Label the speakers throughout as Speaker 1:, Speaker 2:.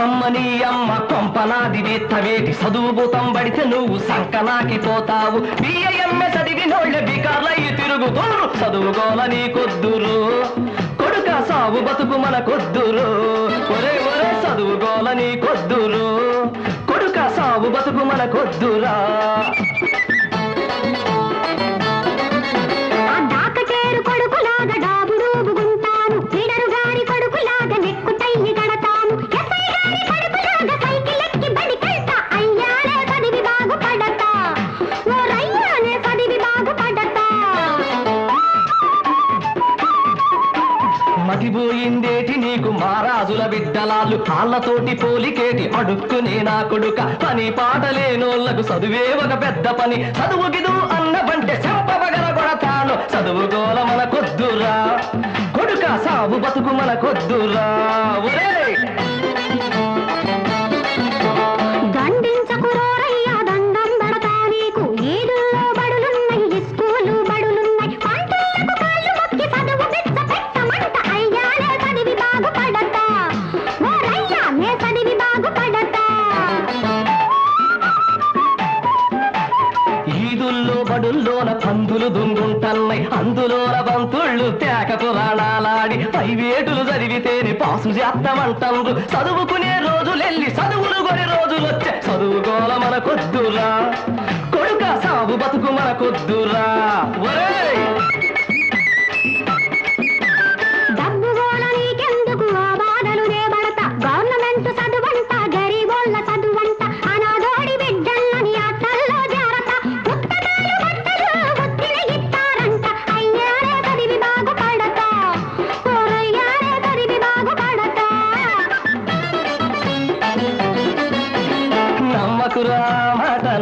Speaker 1: అమ్మని అమ్మ కొంపనాది వేత్తవేటి చదువు భూతం పడితే నువ్వు సంకనాకి పోతావు. బియ్యమ్మె చదివినోళ్ళ బికార్లయ్యి తిరుగుతురు చదువుకోల నీ కొద్దురు. కొడుక సాగు బతుకు మన కొద్దురు. ఒరే ఒరే చదువుకోల నీ కొద్దురు. కొడుక సాగు బతుకు మన కొద్దురా. మతిపోయిందేటి నీకు మహారాజుల బిడ్డలాళ్ళు కాళ్ళతోటి పోలికేటి అడుక్కునే నా కొడుక. పని పాట లేనోళ్లకు చదువే ఒక పెద్ద పని. చదువుకిదు అన్నబంటే చెంపబగల కొడతాను. చదువుకోల మన కొద్దురా. కొడుక సాగు బతుకు మన కొద్దురా. ఒరే బడుల్లోన పందులు దుంగుంటన్నై అందులోన బంతుళ్ళు తేక పురాణాలాడి పైవేటులు చదివితేనే పాసు చేస్తామంటారు. చదువుకునే రోజులెళ్ళి చదువులు కొని రోజులొచ్చే చదువుకోల మన కొద్దురా. కొడుక సాగు బతుకు మన కొద్దురా. ఒరే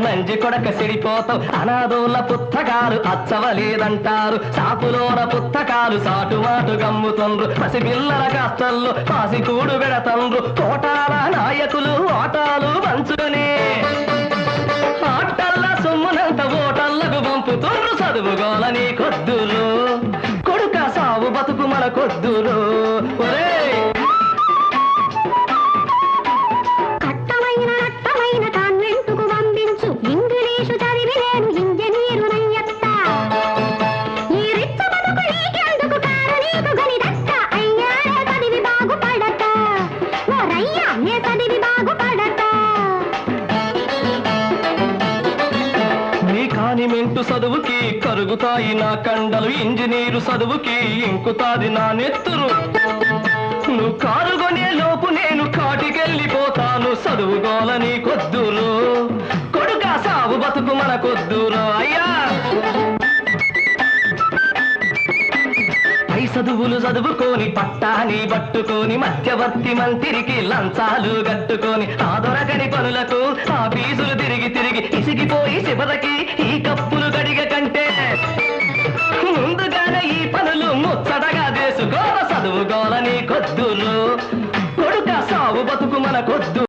Speaker 1: నంజి కొడక సిడిపోతావు. అనాథోళ్ళ పుస్తకాలు అచ్చవలేదంటారు. సాపులోన పుస్తకాలు సాటుమాటు గమ్ముతుండ్రు. పసిపిల్లల కష్టల్లో పాసి కూడు పెడతండ్రు. తోటాల నాయకులు ఓటాలు పంచుకుని ఆటల్ల సొమ్మునంత ఓటల్లకు పంపుతుండ్రు. చదువుకోల నీ కొద్దురు. కొడుక సాగు బతుకు మన కొద్దురు. ఒరే మెంటు చదువుకి కరుగుతాయి నా కండలు. ఇంజనీరు చదువుకి ఇంకుతాది నా నెత్తురు. నువ్వు కారుగొనే లోపు నేను కాటికెళ్ళిపోతాను. చదువుకోల నీ కొద్దురు. కొడుక సాగు బతుకు మన కొద్దురు. అయ్యా పై చదువులు చదువుకొని పట్టాని పట్టుకొని మధ్యవర్తి మంత్రికి లంచాలు కట్టుకొని ఆ దొరకని పనులకు ఆ ఫీజులు తిరిగి తిరిగి ఇసిగిపోయి చివరికి ఈ కప్పులు గడిగ కంటే ముందుగానే ఈ పనులు ముచ్చటగా చేసుకో.